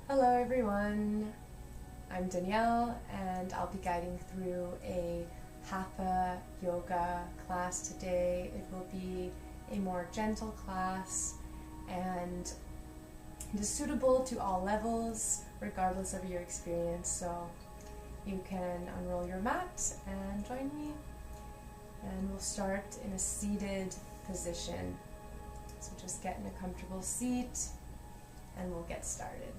Hello everyone, I'm Danielle and I'll be guiding through a Hatha Yoga class today. It will be a more gentle class and it is suitable to all levels regardless of your experience. So you can unroll your mat and join me, and we'll start in a seated position. So just get in a comfortable seat and we'll get started.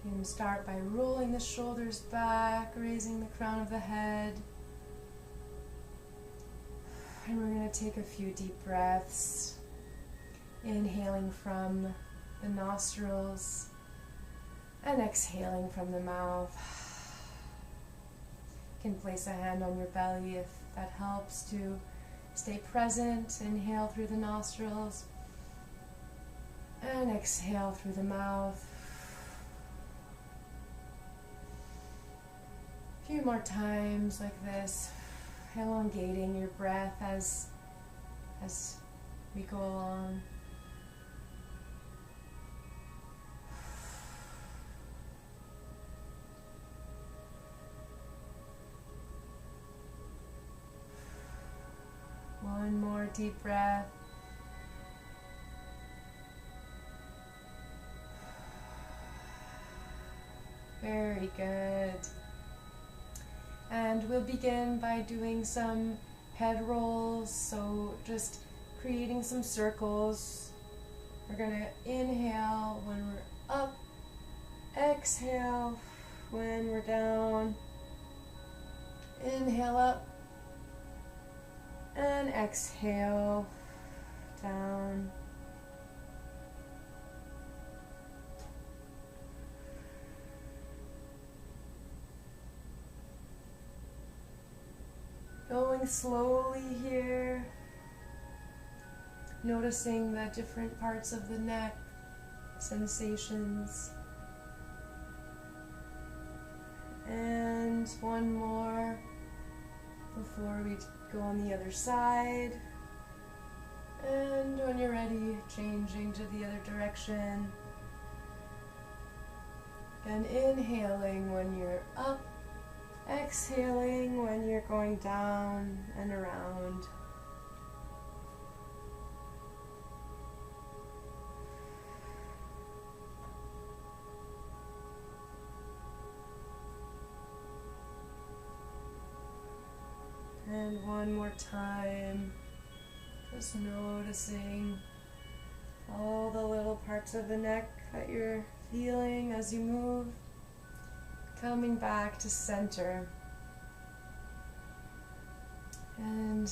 You can start by rolling the shoulders back, raising the crown of the head. And we're going to take a few deep breaths, inhaling from the nostrils and exhaling from the mouth. You can place a hand on your belly if that helps to stay present. Inhale through the nostrils and exhale through the mouth. A few more times like this, elongating your breath as we go along. One more deep breath. Very good. And we'll begin by doing some head rolls, so just creating some circles. We're going to inhale when we're up, exhale when we're down, inhale up, and exhale down. Going slowly here, noticing the different parts of the neck, sensations. And one more before we go on the other side. And when you're ready, changing to the other direction. And inhaling when you're up. Exhaling when you're going down and around. And one more time, just noticing all the little parts of the neck that you're feeling as you move. Coming back to center, and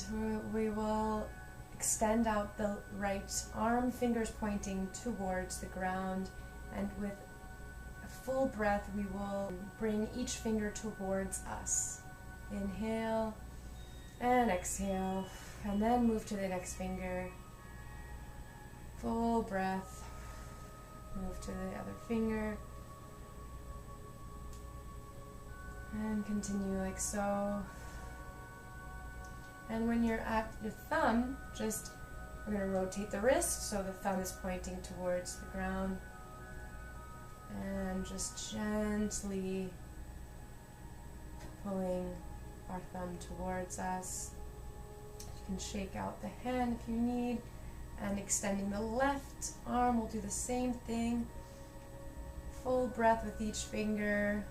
we will extend out the right arm, fingers pointing towards the ground, and with a full breath we will bring each finger towards us. Inhale and exhale, and then move to the next finger. Full breath, move to the other finger. And continue like so. And when you're at your thumb, we're going to rotate the wrist so the thumb is pointing towards the ground. And just gently pulling our thumb towards us. You can shake out the hand if you need. And extending the left arm, we'll do the same thing. Full breath with each finger.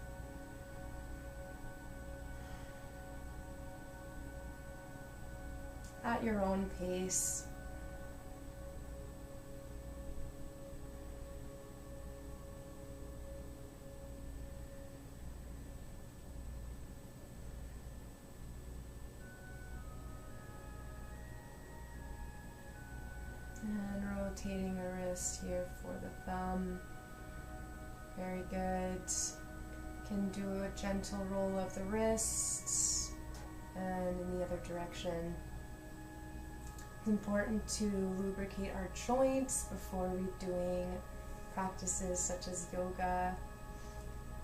At your own pace. And rotating the wrist here for the thumb. Very good. Can do a gentle roll of the wrists and in the other direction. It's important to lubricate our joints before we're doing practices such as yoga.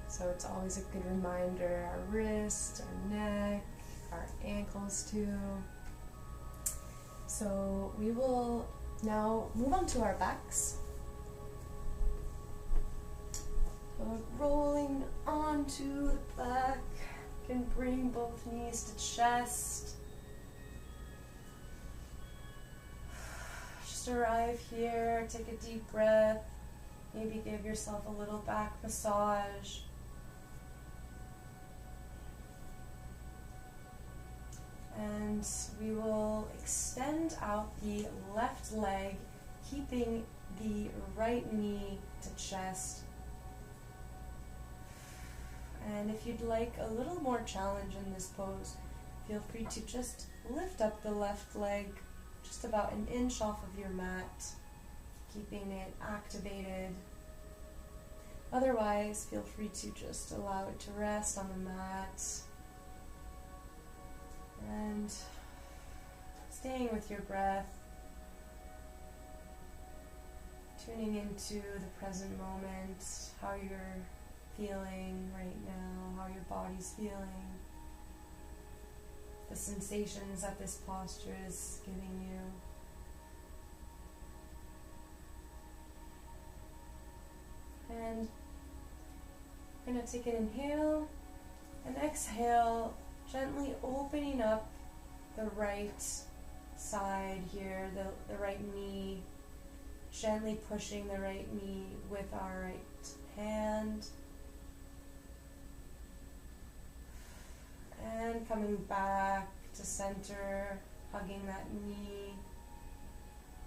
So it's always a good reminder, our wrist, our neck, our ankles too. So we will now move on to our backs. So rolling onto the back, you can bring both knees to chest. Just arrive here, take a deep breath, maybe give yourself a little back massage. And we will extend out the left leg, keeping the right knee to chest. And if you'd like a little more challenge in this pose, feel free to just lift up the left leg just about an inch off of your mat, keeping it activated. Otherwise, feel free to just allow it to rest on the mat. And staying with your breath, tuning into the present moment, how you're feeling right now, how your body's feeling, the sensations that this posture is giving you. And I'm going to take an inhale and exhale, gently opening up the right side here, the right knee, gently pushing the right knee with our right hand. And coming back to center, hugging that knee.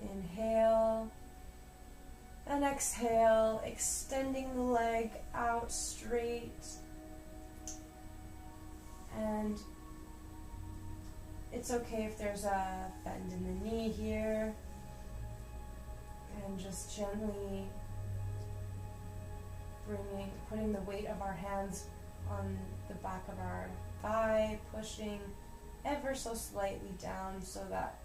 Inhale. And exhale, extending the leg out straight. And it's okay if there's a bend in the knee here. And just gently putting the weight of our hands on the back of our thigh, pushing ever so slightly down so that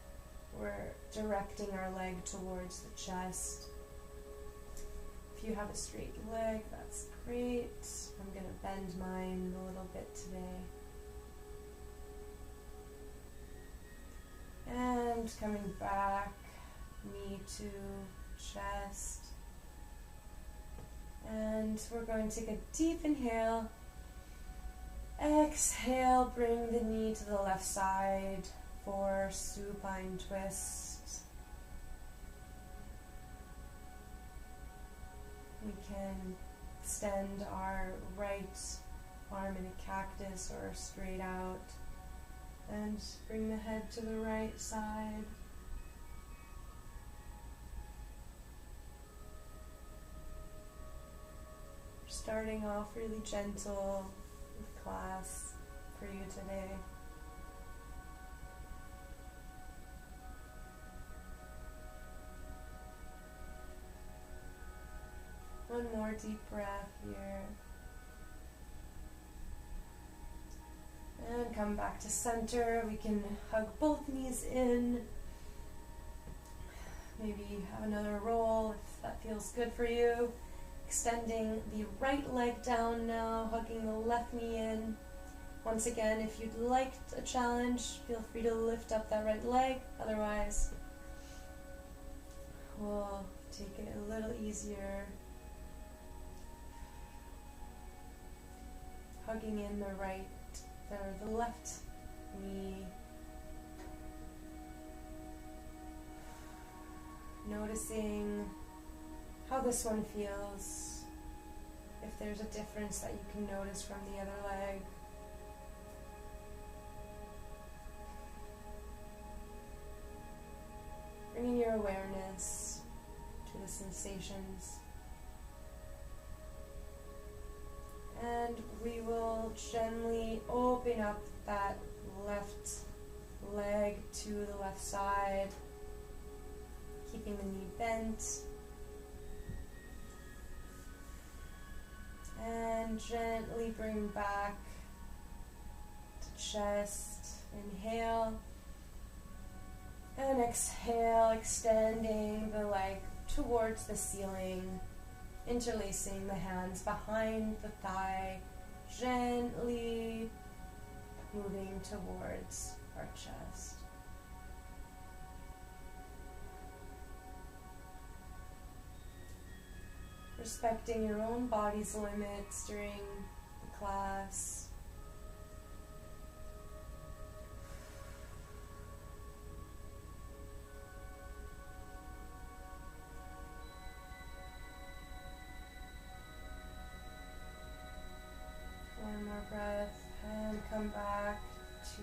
we're directing our leg towards the chest. If you have a straight leg, that's great. I'm going to bend mine a little bit today. And coming back, knee to chest. And we're going to take a deep inhale. Exhale, bring the knee to the left side for supine twist. We can extend our right arm in a cactus or straight out and bring the head to the right side. Starting off really gentle with class for you today. One more deep breath here. And come back to center. We can hug both knees in. Maybe have another roll if that feels good for you. Extending the right leg down now, hugging the left knee in. Once again, if you'd like a challenge, feel free to lift up that right leg. Otherwise, we'll take it a little easier. Hugging in the left knee. Noticing how this one feels. If there's a difference that you can notice from the other leg. Bringing your awareness to the sensations. And we will gently open up that left leg to the left side, keeping the knee bent. And gently bring back to chest. Inhale. And exhale, extending the leg towards the ceiling. Interlacing the hands behind the thigh, gently moving towards our chest. Respecting your own body's limits during the class. One more breath and come back to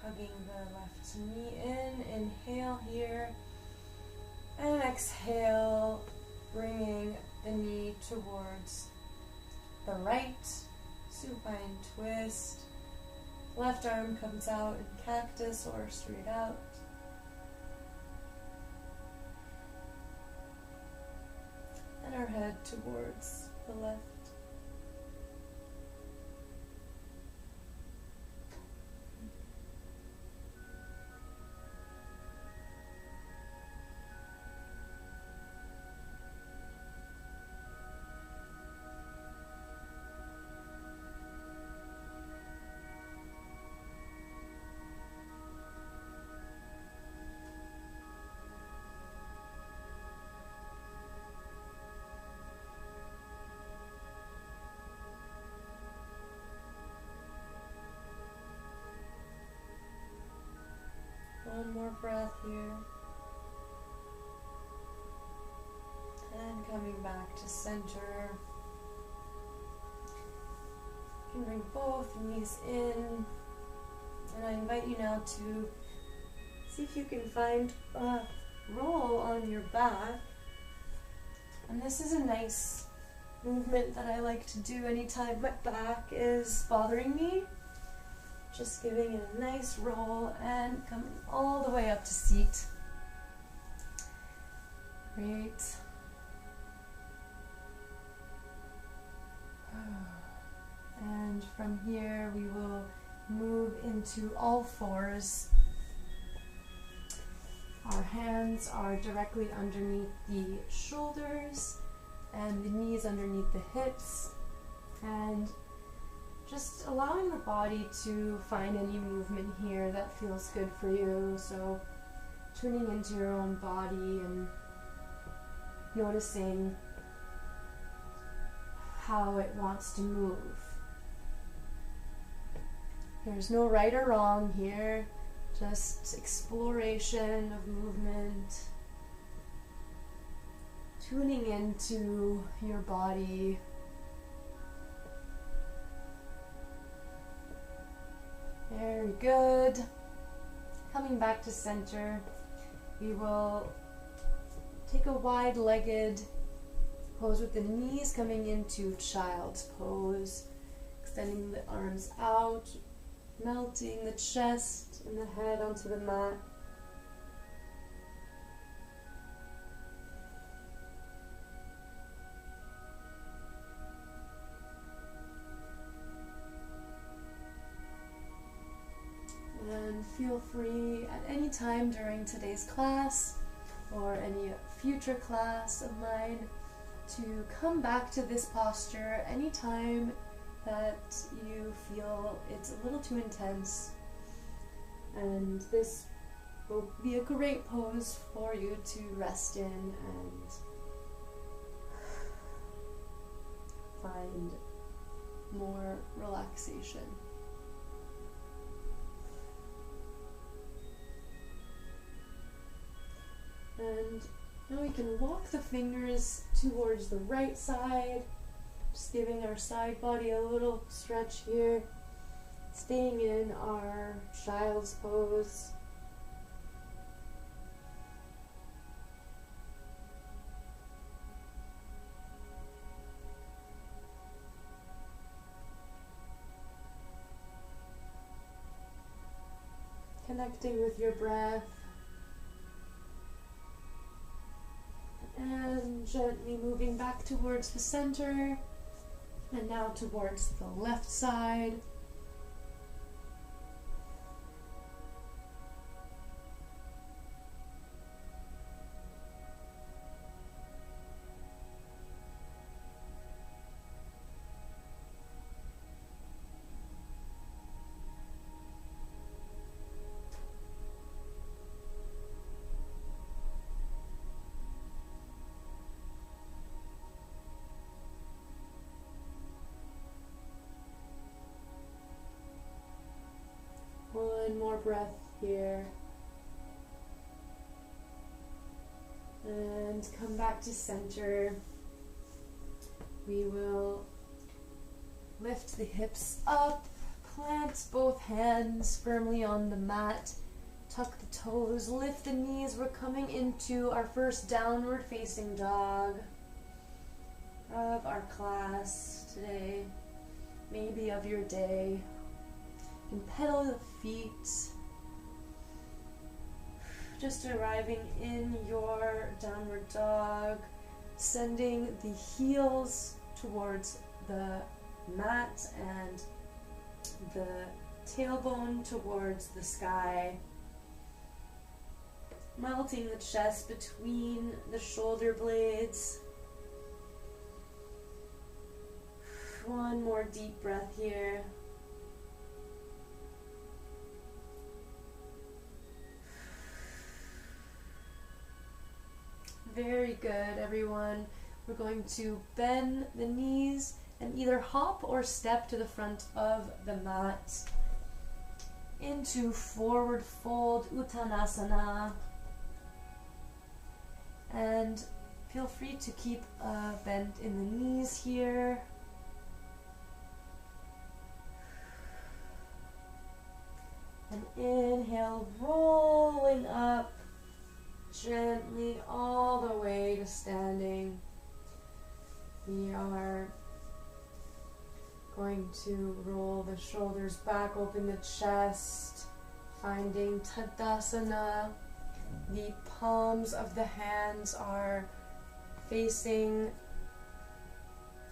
hugging the left knee in. Inhale here and exhale, bringing the knee towards the right. Supine twist. Left arm comes out in cactus or straight out. And our head towards the left. One more breath here. And coming back to center. You can bring both knees in. And I invite you now to see if you can find a roll on your back. And this is a nice movement that I like to do anytime my back is bothering me. Just giving it a nice roll and coming all the way up to seat. Great. And from here we will move into all fours. Our hands are directly underneath the shoulders and the knees underneath the hips. And just allowing the body to find any movement here that feels good for you. So tuning into your own body and noticing how it wants to move. There's no right or wrong here, just exploration of movement. Tuning into your body. Very good. Coming back to center, we will take a wide-legged pose with the knees coming into child's pose, extending the arms out, melting the chest and the head onto the mat. And feel free at any time during today's class or any future class of mine to come back to this posture anytime that you feel it's a little too intense. And this will be a great pose for you to rest in and find more relaxation. And now we can walk the fingers towards the right side, just giving our side body a little stretch here, staying in our child's pose. Connecting with your breath. And gently moving back towards the center, and now towards the left side. One more breath here. And come back to center. We will lift the hips up, plant both hands firmly on the mat, tuck the toes, lift the knees. We're coming into our first downward facing dog of our class today, maybe of your day. You can pedal the feet, just arriving in your downward dog, sending the heels towards the mat and the tailbone towards the sky, melting the chest between the shoulder blades. One more deep breath here. Very good, everyone. We're going to bend the knees and either hop or step to the front of the mat into forward fold Uttanasana. And feel free to keep a bend in the knees here. And inhale, rolling up gently all the way to standing. We are going to roll the shoulders back, open the chest, finding Tadasana. The palms of the hands are facing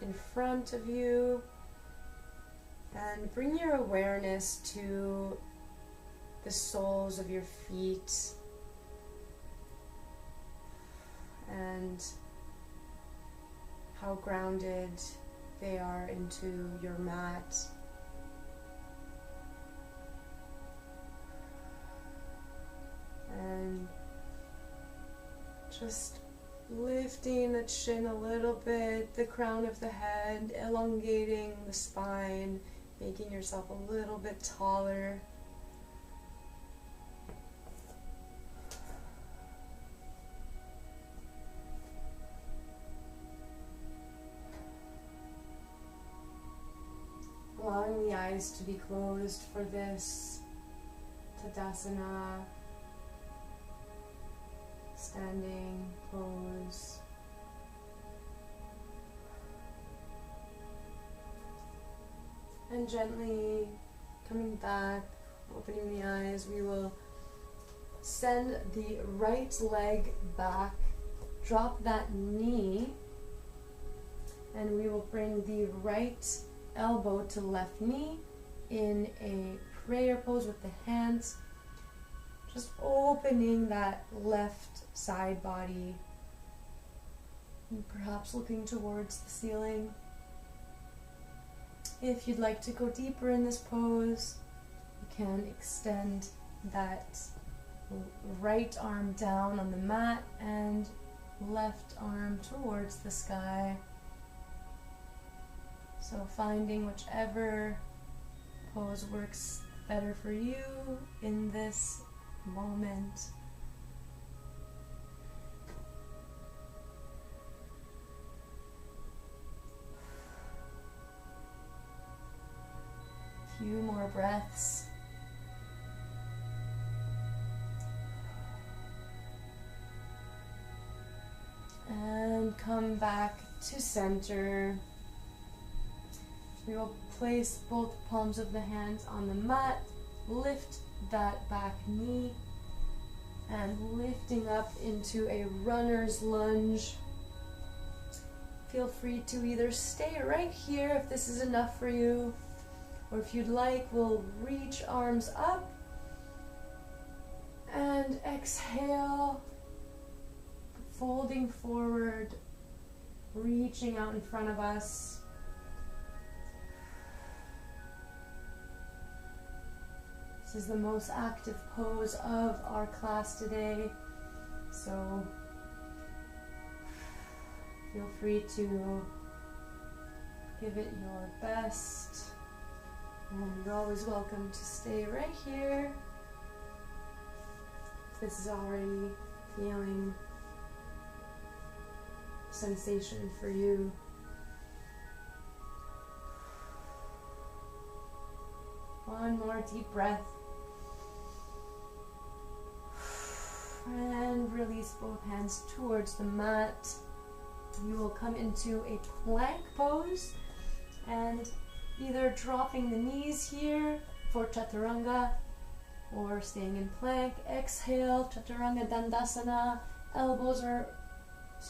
in front of you. And bring your awareness to the soles of your feet and how grounded they are into your mat. And just lifting the chin a little bit, the crown of the head, elongating the spine, making yourself a little bit taller. Allowing the eyes to be closed for this Tadasana, standing pose. And gently coming back, opening the eyes, we will send the right leg back, drop that knee, and we will bring the right elbow to left knee in a prayer pose with the hands, just opening that left side body and perhaps looking towards the ceiling. If you'd like to go deeper in this pose, you can extend that right arm down on the mat and left arm towards the sky. So finding whichever pose works better for you in this moment. A few more breaths. And come back to center. We will place both palms of the hands on the mat, lift that back knee, and lifting up into a runner's lunge. Feel free to either stay right here if this is enough for you, or if you'd like, we'll reach arms up and exhale, folding forward, reaching out in front of us. This is the most active pose of our class today, so feel free to give it your best, and you're always welcome to stay right here if this is already feeling sensation for you. One more deep breath. And release both hands towards the mat. You will come into a plank pose and either dropping the knees here for chaturanga or staying in plank. Exhale, chaturanga dandasana. Elbows are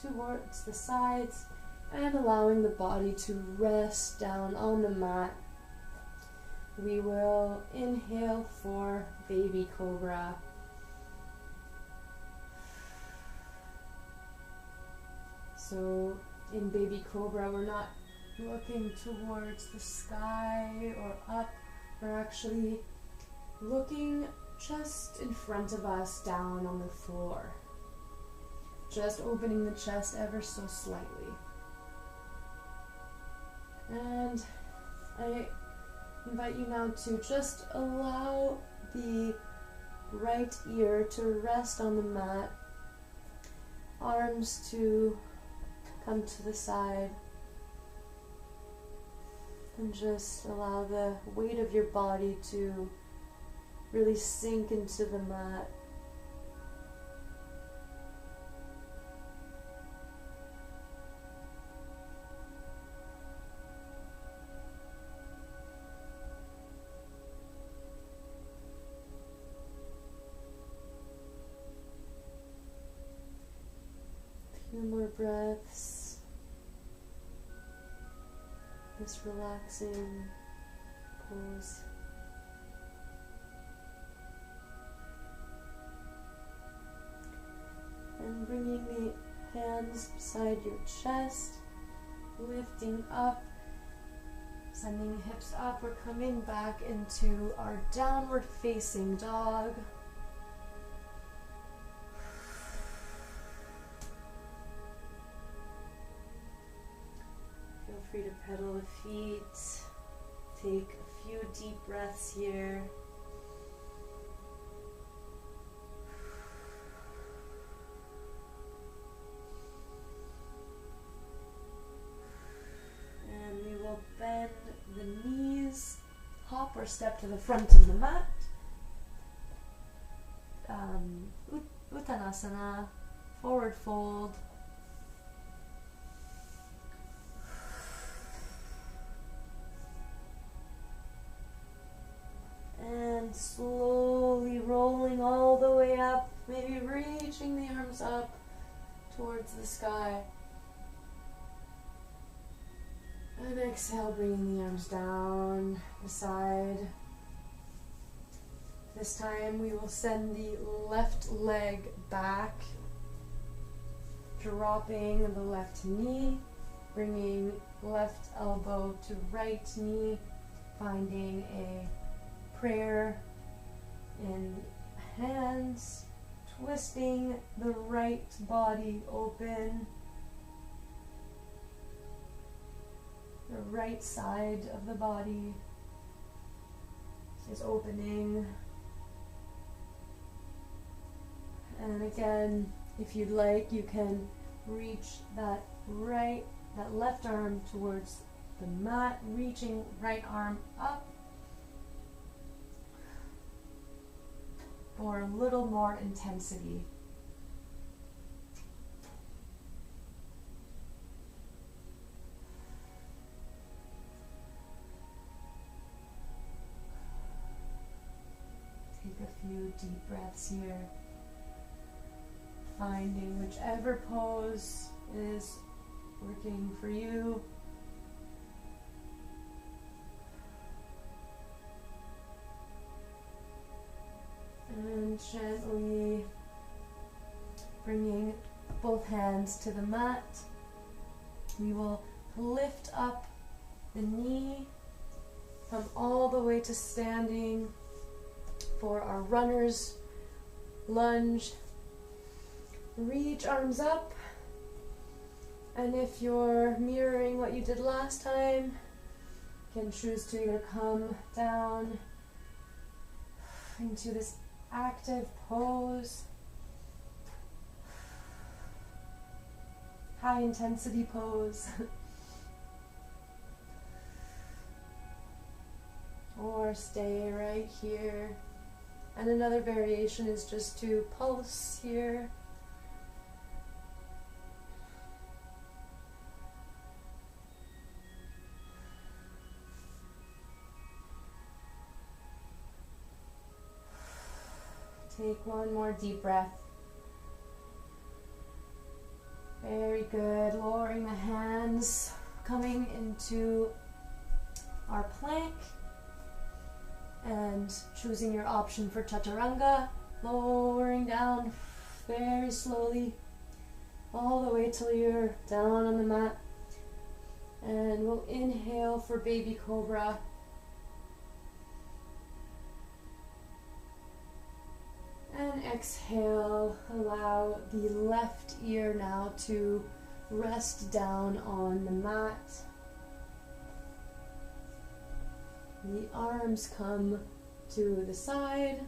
towards the sides and allowing the body to rest down on the mat. We will inhale for baby cobra. So in baby cobra, we're not looking towards the sky or up. We're actually looking just in front of us, down on the floor. Just opening the chest ever so slightly. And I invite you now to just allow the right ear to rest on the mat. Arms to come to the side. And just allow the weight of your body to really sink into the mat. A few more breaths. This relaxing pose. And bringing the hands beside your chest, lifting up, sending the hips up. We're coming back into our downward facing dog. Feel free to pedal the feet. Take a few deep breaths here. And we will bend the knees, hop or step to the front of the mat. Uttanasana, forward fold. And slowly rolling all the way up, maybe reaching the arms up towards the sky. And exhale, bringing the arms down the side. This time we will send the left leg back, dropping the left knee, bringing left elbow to right knee, finding a prayer in hands, twisting the right body open, the right side of the body is opening. And again, if you'd like, you can reach that left arm towards the mat, reaching right arm up for a little more intensity. Take a few deep breaths here, finding whichever pose is working for you. And gently bringing both hands to the mat, we will lift up the knee, come all the way to standing for our runner's lunge. Reach arms up, and if you're mirroring what you did last time, you can choose to either come down into this active pose high intensity pose. Or stay right here. And another variation is just to pulse here. Take one more deep breath. Very good. Lowering the hands, coming into our plank, and choosing your option for chaturanga, lowering down very slowly all the way till you're down on the mat. And we'll inhale for baby cobra. And exhale, allow the left ear now to rest down on the mat. The arms come to the side.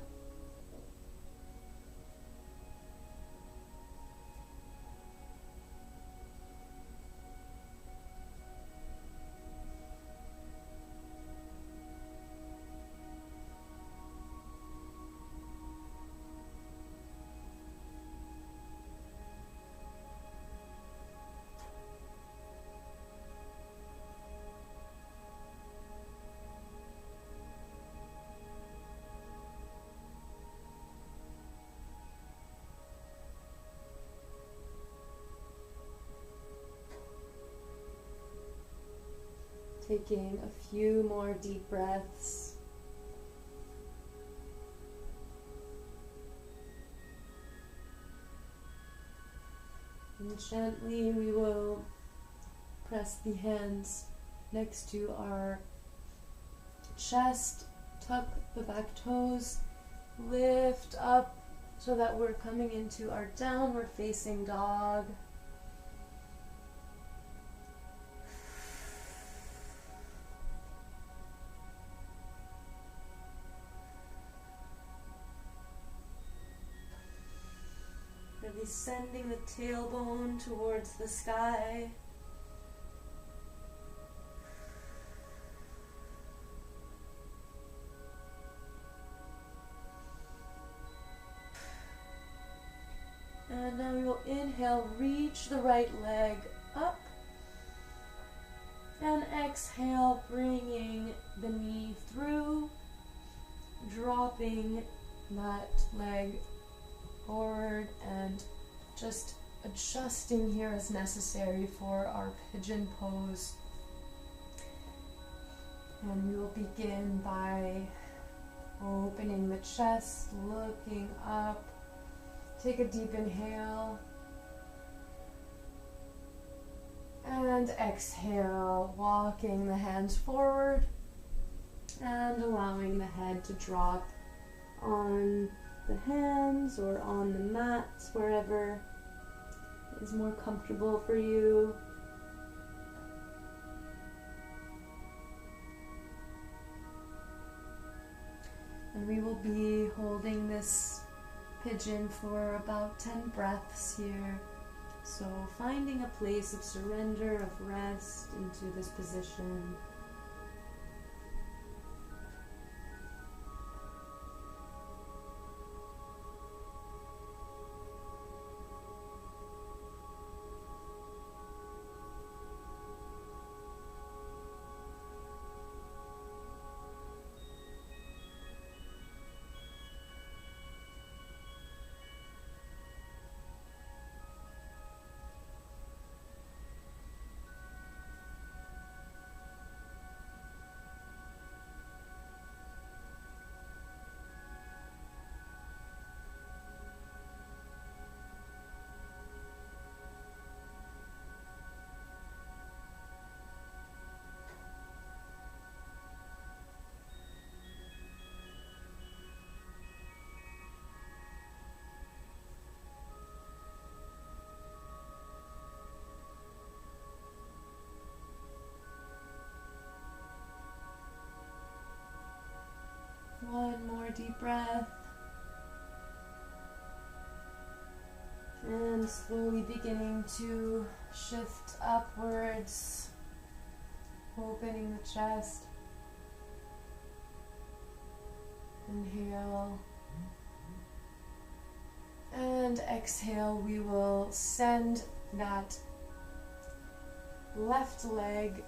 Taking a few more deep breaths. And gently we will press the hands next to our chest, tuck the back toes, lift up so that we're coming into our downward facing dog. Really sending the tailbone towards the sky. And now we will inhale, reach the right leg up. And exhale, bringing the knee through, dropping that leg forward and just adjusting here as necessary for our pigeon pose. And we will begin by opening the chest, looking up. Take a deep inhale. And exhale, walking the hands forward and allowing the head to drop on the hands or on the mats, wherever is more comfortable for you. And we will be holding this pigeon for about 10 breaths here. So finding a place of surrender, of rest into this position. One more deep breath. And slowly beginning to shift upwards, opening the chest. Inhale. And exhale, we will send that left leg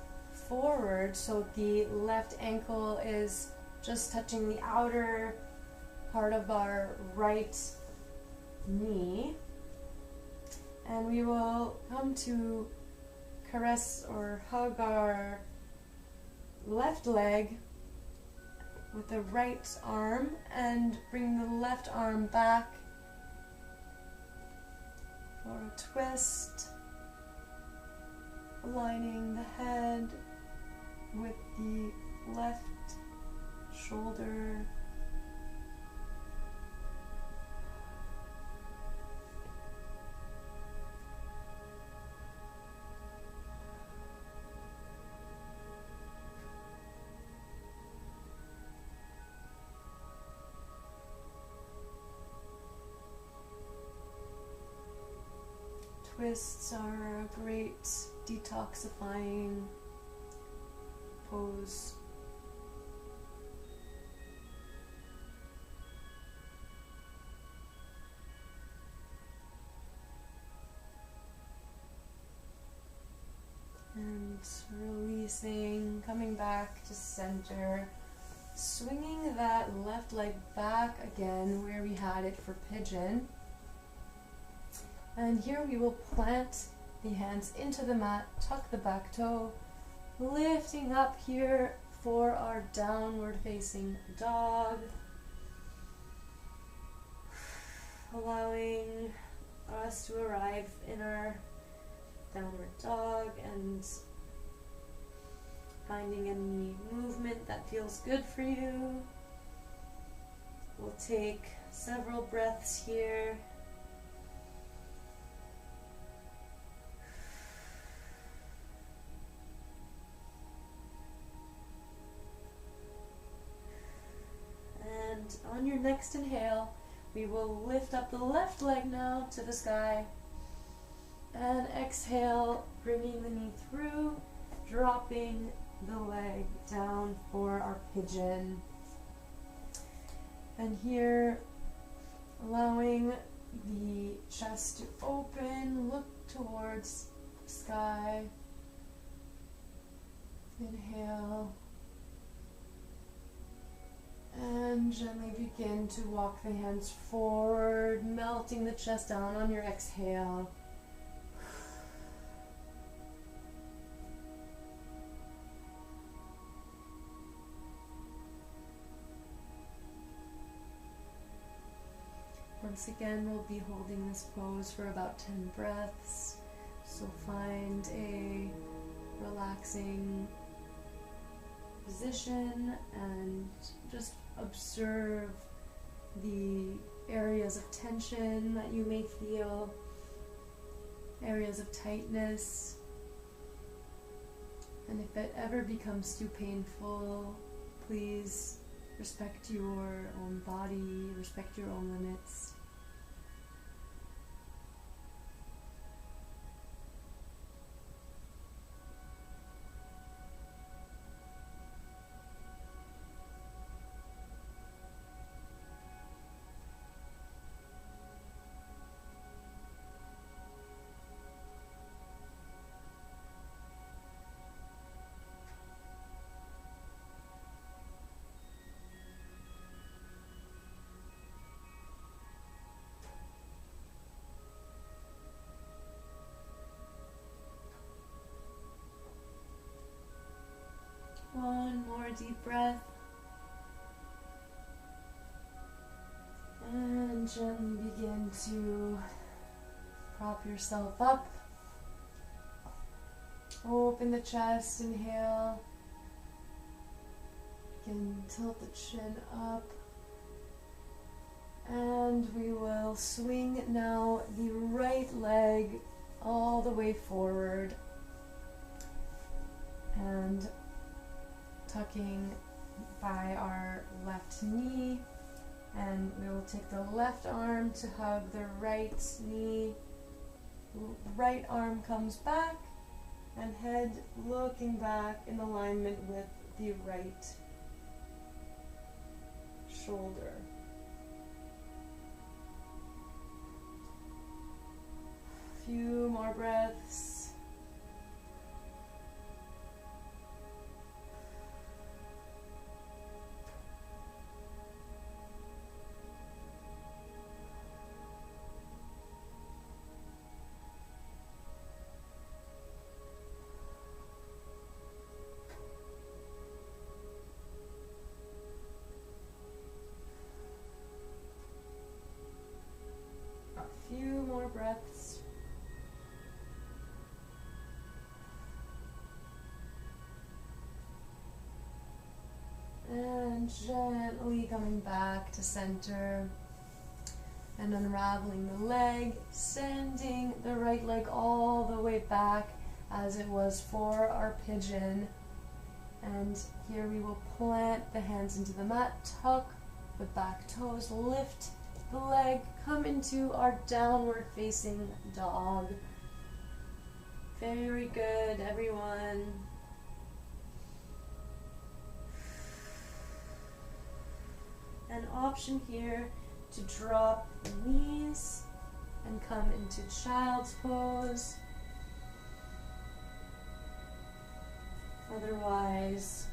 forward so the left ankle is just touching the outer part of our right knee. And we will come to caress or hug our left leg with the right arm and bring the left arm back for a twist, aligning the head with the left shoulder. Twists are a great detoxifying pose. And releasing, coming back to center, swinging that left leg back again where we had it for pigeon. And here we will plant the hands into the mat, tuck the back toe, lifting up here for our downward facing dog. Allowing us to arrive in our downward dog and finding any movement that feels good for you. We'll take several breaths here. On your next inhale, we will lift up the left leg now to the sky. And exhale, bringing the knee through, dropping the leg down for our pigeon. And here, allowing the chest to open, look towards the sky. Inhale. And gently begin to walk the hands forward, melting the chest down on your exhale. Once again, we'll be holding this pose for about 10 breaths. So find a relaxing position and just observe the areas of tension that you may feel, areas of tightness, and if it ever becomes too painful, please respect your own body, respect your own limits. One more deep breath. And gently begin to prop yourself up. Open the chest, inhale. Begin to tilt the chin up. And we will swing now the right leg all the way forward. And tucking by our left knee, And we will take the left arm to hug the right knee. Right arm comes back and head looking back in alignment with the right shoulder. A few more breaths. Few more breaths. And gently coming back to center and unraveling the leg, sending the right leg all the way back as it was for our pigeon. And here we will plant the hands into the mat, tuck the back toes, lift the leg, come into our downward facing dog. Very good, everyone. An option here to drop the knees and come into child's pose. Otherwise,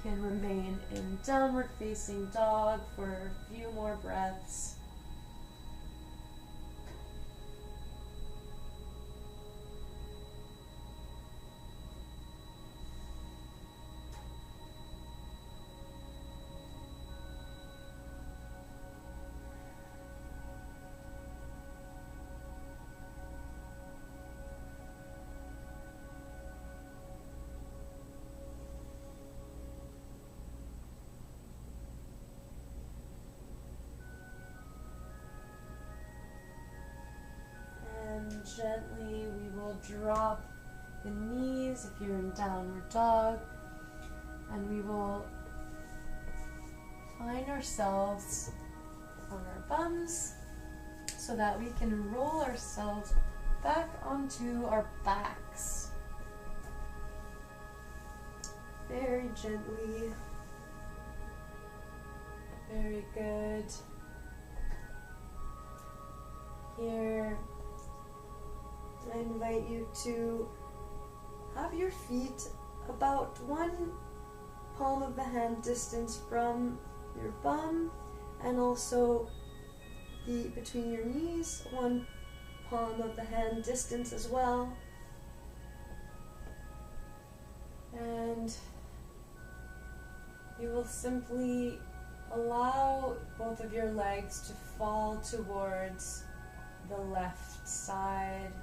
can remain in downward facing dog for a few more breaths. Gently, we will drop the knees if you're in downward dog, and we will find ourselves on our bums so that we can roll ourselves back onto our backs. Very gently. Very good. Here, I invite you to have your feet about one palm of the hand distance from your bum, and also between your knees, one palm of the hand distance as well. And you will simply allow both of your legs to fall towards the left side.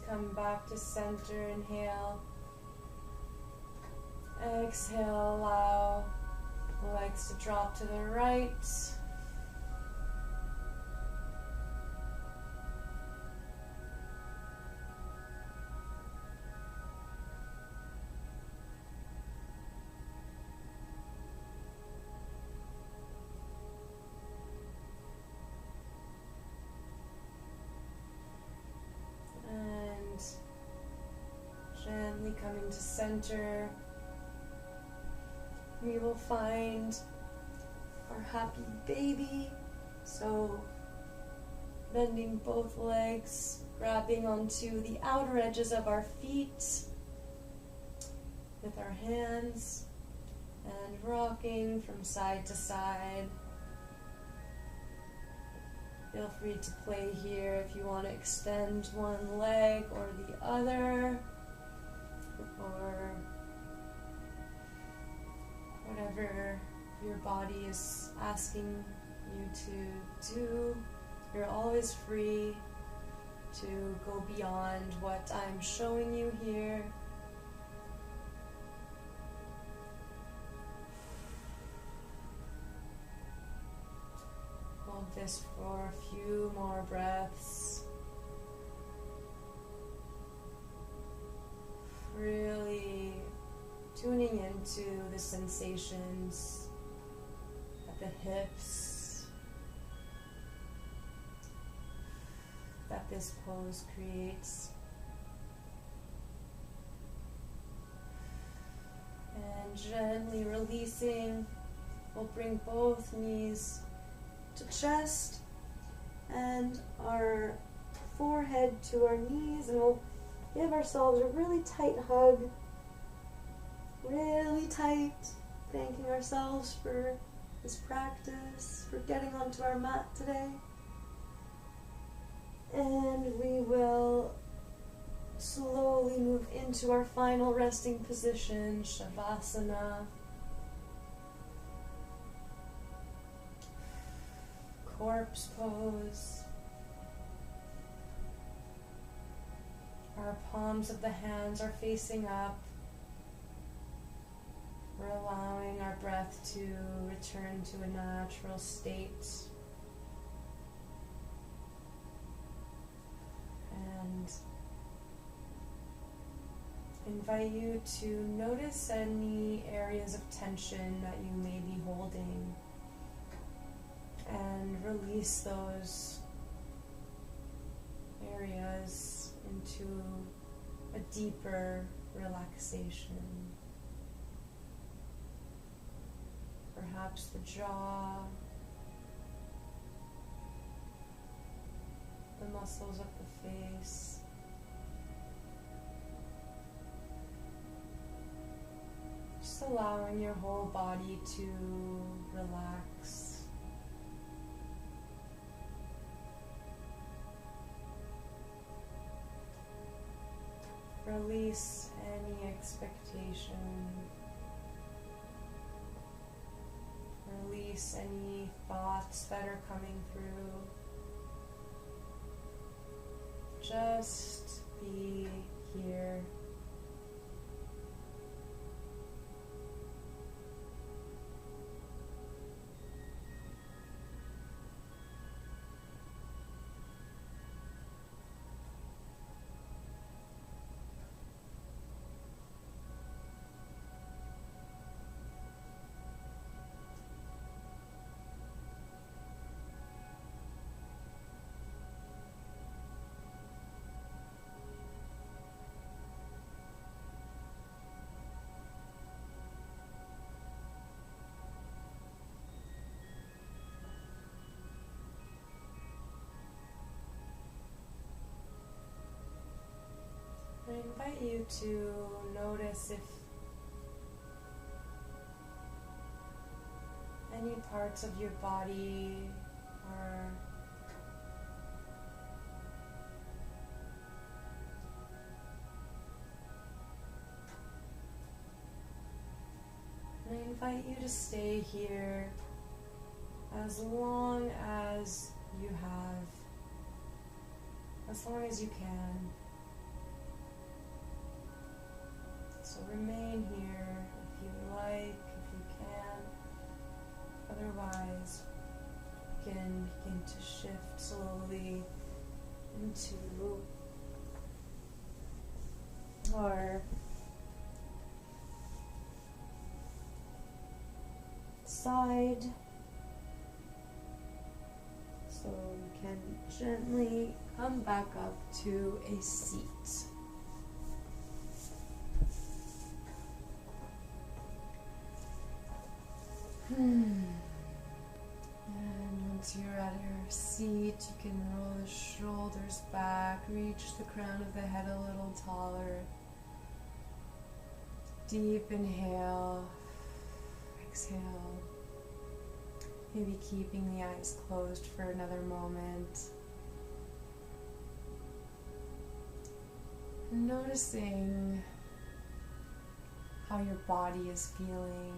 Come back to center, inhale. Exhale, allow the legs to drop to the right. Gently coming to center, we will find our happy baby. So bending both legs, grabbing onto the outer edges of our feet with our hands and rocking from side to side. Feel free to play here if you want to extend one leg or the other, or whatever your body is asking you to do. You're always free to go beyond what I'm showing you here. this for a few more breaths. Really tuning into the sensations at the hips that this pose creates. And gently releasing, we'll bring both knees to chest and our forehead to our knees, and we'll give ourselves a really tight hug, really tight, thanking ourselves for this practice, for getting onto our mat today. And we will slowly move into our final resting position, Shavasana. Corpse pose. Our palms of the hands are facing up. We're allowing our breath to return to a natural state. And invite you to notice any areas of tension that you may be holding and release those areas into a deeper relaxation. Perhaps the jaw, the muscles of the face, just allowing your whole body to relax. Release any expectation. Release any thoughts that are coming through. Just be here. I invite you to notice if any parts of your body are and I invite you to stay here as long as you have, as long as you can. So remain here if you like, if you can. Otherwise, you can begin to shift slowly into our side. So you can gently come back up to a seat. And once you're at your seat, you can roll the shoulders back, reach the crown of the head a little taller. Deep inhale, exhale. Maybe keeping the eyes closed for another moment. And noticing how your body is feeling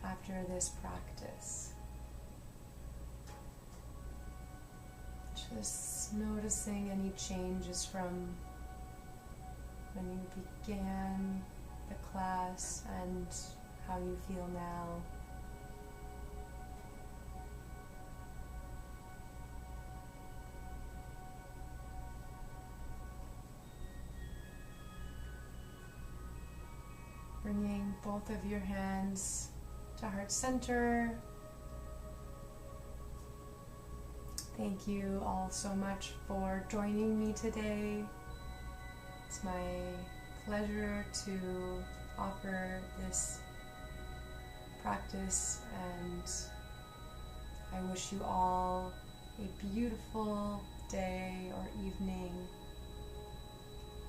after this practice. Just noticing any changes from when you began the class and how you feel now. bringing both of your hands to heart center. Thank you all so much for joining me today. It's my pleasure to offer this practice, and I wish you all a beautiful day or evening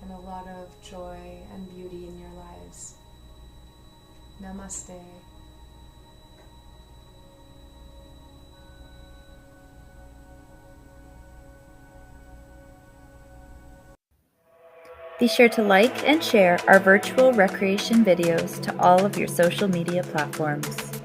and a lot of joy and beauty in your lives. Namaste. Be sure to like and share our virtual recreation videos to all of your social media platforms.